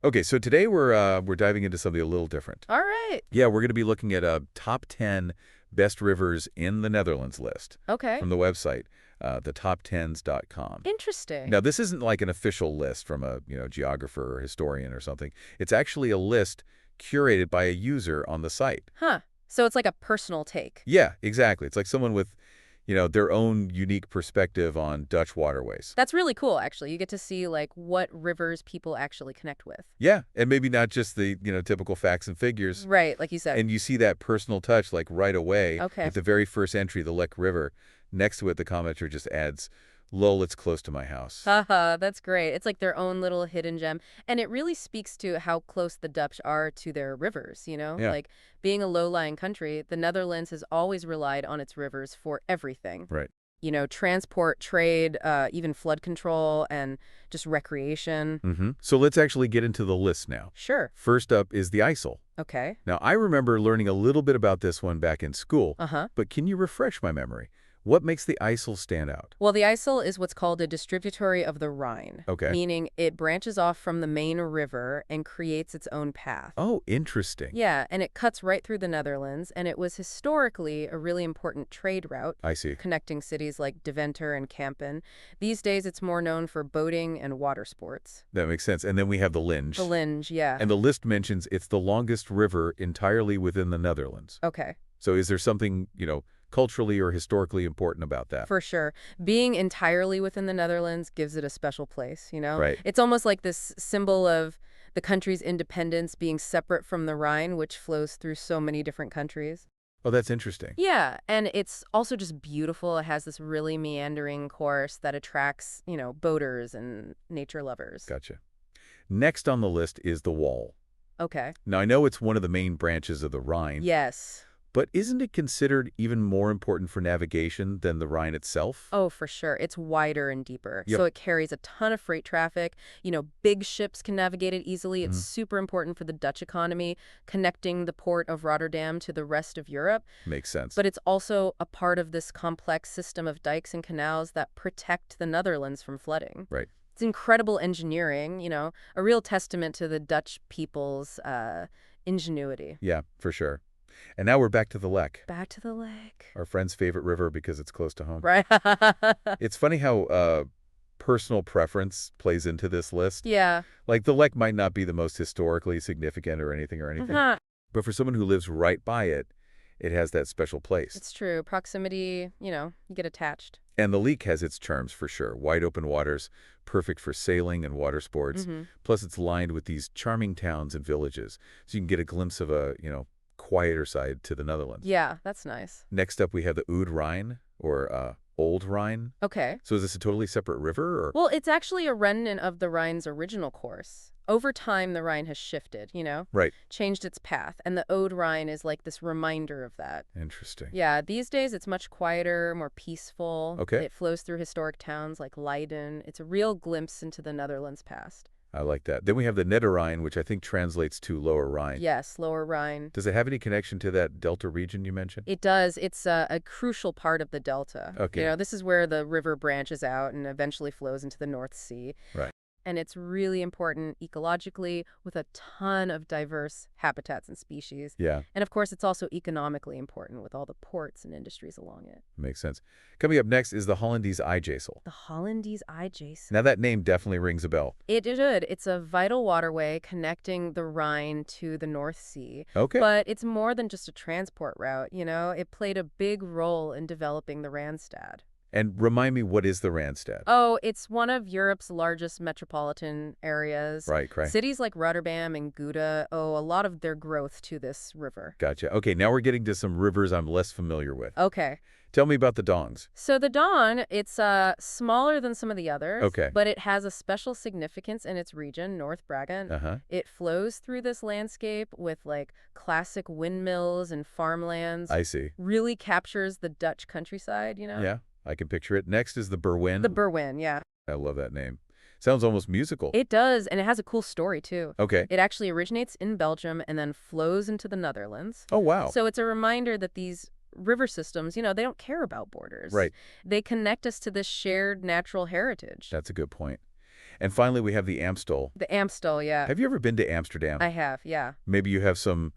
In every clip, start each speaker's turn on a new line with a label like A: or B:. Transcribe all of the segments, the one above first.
A: Okay, so today we're diving into something a little different.
B: All right.
A: Yeah, we're going to be looking at a top 10 best rivers in the Netherlands list
B: Okay.
A: from the website, thetop10s.com.
B: Interesting.
A: Now, this isn't like an official list from a, geographer or historian or something. It's actually a list curated by a user on the site.
B: Huh. So it's like a personal take.
A: Yeah, exactly. It's like someone with, their own unique perspective on Dutch waterways.
B: That's really cool, actually. You get to see like what rivers people actually connect with.
A: Yeah, and maybe not just the, typical facts and figures.
B: Right, like you said.
A: And you see that personal touch like right away
B: Okay.
A: with the very first entry, the Lek River. Next to it, the commenter just adds, "Lol, it's close to my house."
B: Haha, that's great. It's like their own little hidden gem. And it really speaks to how close the Dutch are to their rivers, you know?
A: Yeah.
B: Like being a low-lying country, the Netherlands has always relied on its rivers for everything.
A: Right.
B: You know, transport, trade, even flood control, and just recreation.
A: So let's actually get into the list now.
B: Sure.
A: First up is the IJssel.
B: Okay.
A: Now, I remember learning a little bit about this one back in school,
B: Uh-huh.
A: but can you refresh my memory? What makes the IJssel stand out?
B: Well, the IJssel is what's called a distributary of the Rhine,
A: Okay.
B: meaning it branches off from the main river and creates its own path.
A: Oh, interesting.
B: Yeah, and it cuts right through the Netherlands, and it was historically a really important trade route,
A: I see.
B: connecting cities like Deventer and Kampen. These days, it's more known for boating and water sports.
A: That makes sense. And then we have the Linge.
B: The Linge, yeah.
A: And the list mentions it's the longest river entirely within the Netherlands.
B: Okay.
A: So is there something, culturally or historically important about that?
B: For sure. Being entirely within the Netherlands gives it a special place, you know?
A: Right.
B: It's almost like this symbol of the country's independence being separate from the Rhine, which flows through so many different countries.
A: Oh, that's interesting.
B: Yeah, and it's also just beautiful. It has this really meandering course that attracts, boaters and nature lovers.
A: Gotcha. Next on the list is the Wall.
B: Okay.
A: Now, I know it's one of the main branches of the Rhine,
B: Yes.
A: but isn't it considered even more important for navigation than the Rhine itself?
B: Oh, for sure. It's wider and deeper.
A: Yep.
B: So it carries a ton of freight traffic. Big ships can navigate it easily. It's super important for the Dutch economy, connecting the port of Rotterdam to the rest of Europe.
A: Makes sense.
B: But it's also a part of this complex system of dikes and canals that protect the Netherlands from flooding.
A: Right.
B: It's incredible engineering, a real testament to the Dutch people's ingenuity.
A: Yeah, for sure. And now we're back to the Lek,
B: Back to the lake.
A: our friend's favorite river because it's close to home.
B: Right.
A: It's funny how personal preference plays into this list.
B: Yeah.
A: Like the Lek might not be the most historically significant or anything,
B: Uh-huh.
A: but for someone who lives right by it, it has that special place.
B: It's true. Proximity, you get attached.
A: And the Lek has its charms for sure. Wide open waters, perfect for sailing and water sports.
B: Hmm.
A: Plus it's lined with these charming towns and villages, so you can get a glimpse of a, quieter side to the Netherlands.
B: Yeah, that's nice.
A: Next up, we have the Oud Rhine, or Old Rhine.
B: Okay.
A: So is this a totally separate river, or?
B: Well, it's actually a remnant of the Rhine's original course. Over time, the Rhine has shifted,
A: Right.
B: changed its path, and the Ode Rhine is like this reminder of that.
A: Interesting.
B: Yeah, these days it's much quieter, more peaceful.
A: Okay.
B: It flows through historic towns like Leiden. It's a real glimpse into the Netherlands' past.
A: I like that. Then we have the Nederrhein, which I think translates to Lower Rhine.
B: Yes, Lower Rhine.
A: Does it have any connection to that delta region you mentioned?
B: It does. It's a crucial part of the delta.
A: Okay.
B: This is where the river branches out and eventually flows into the North Sea.
A: Right.
B: And it's really important ecologically with a ton of diverse habitats and species.
A: Yeah,
B: And of course, it's also economically important with all the ports and industries along it.
A: makes sense. Coming up next is the Hollandiese IJssel.
B: The Hollandiese IJssel.
A: Now that name definitely rings a bell.
B: It should. It's a vital waterway connecting the Rhine to the North Sea.
A: Okay.
B: But it's more than just a transport route, It played a big role in developing the Randstad.
A: And remind me, what is the Randstad?
B: Oh, it's one of Europe's largest metropolitan areas.
A: Right.
B: Cities like Rotterdam and Gouda owe a lot of their growth to this river.
A: Gotcha. Okay, now we're getting to some rivers I'm less familiar with.
B: Okay.
A: Tell me about the Dongs.
B: So the Don, it's smaller than some of the others.
A: Okay.
B: But it has a special significance in its region, North Brabant.
A: Uh-huh.
B: It flows through this landscape with like classic windmills and farmlands.
A: I see.
B: Really captures the Dutch countryside,
A: Yeah, I can picture it. Next is the Berwyn.
B: The Berwyn, yeah.
A: I love that name. Sounds almost musical.
B: It does, and it has a cool story too.
A: Okay.
B: It actually originates in Belgium and then flows into the Netherlands.
A: Oh, wow.
B: So it's a reminder that these river systems, they don't care about borders.
A: Right.
B: They connect us to this shared natural heritage.
A: That's a good point. And finally, we have the Amstel.
B: The Amstel, yeah.
A: Have you ever been to Amsterdam?
B: I have, yeah.
A: Maybe you have some,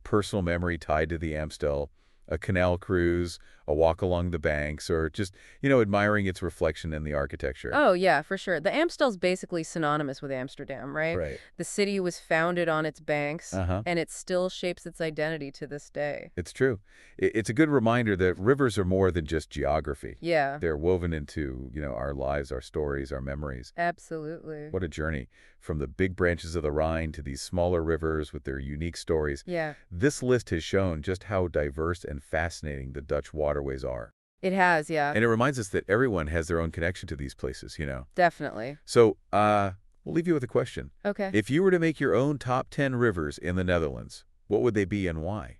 A: personal memory tied to the Amstel, a canal cruise, a walk along the banks, or just, admiring its reflection in the architecture.
B: Oh, yeah, for sure. The Amstel's basically synonymous with Amsterdam, right?
A: Right.
B: The city was founded on its banks,
A: Uh-huh.
B: and it still shapes its identity to this day.
A: It's true. It's a good reminder that rivers are more than just geography.
B: Yeah,
A: They're woven into, our lives, our stories, our memories.
B: absolutely.
A: What a journey. From the big branches of the Rhine to these smaller rivers with their unique stories.
B: Yeah,
A: This list has shown just how diverse and fascinating the Dutch waterways are.
B: it has, yeah,
A: And it reminds us that everyone has their own connection to these places.
B: definitely.
A: So, we'll leave you with a question.
B: Okay.
A: If you were to make your own top 10 rivers in the Netherlands, what would they be and why?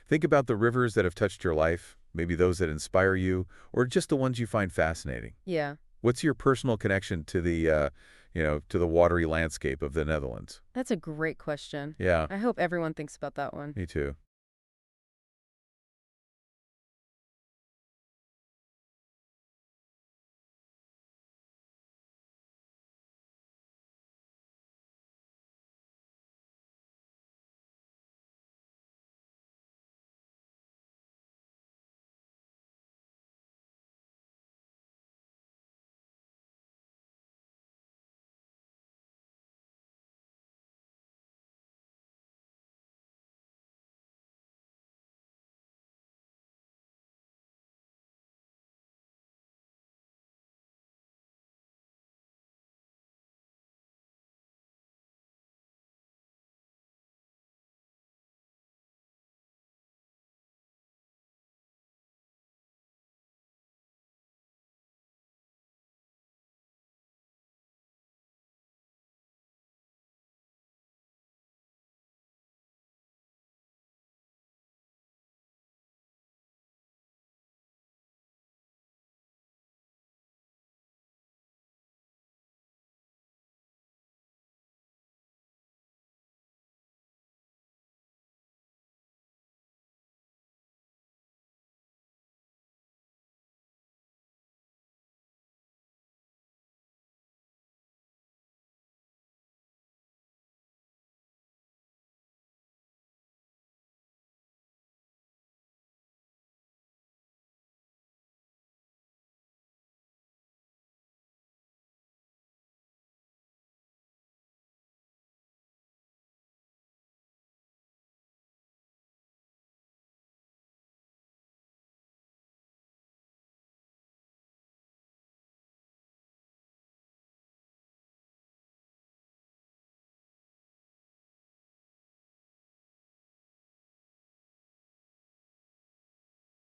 A: Think about the rivers that have touched your life, maybe those that inspire you, or just the ones you find fascinating.
B: Yeah,
A: What's your personal connection to to the watery landscape of the Netherlands?
B: that's a great question.
A: Yeah,
B: I hope everyone thinks about that one.
A: me too.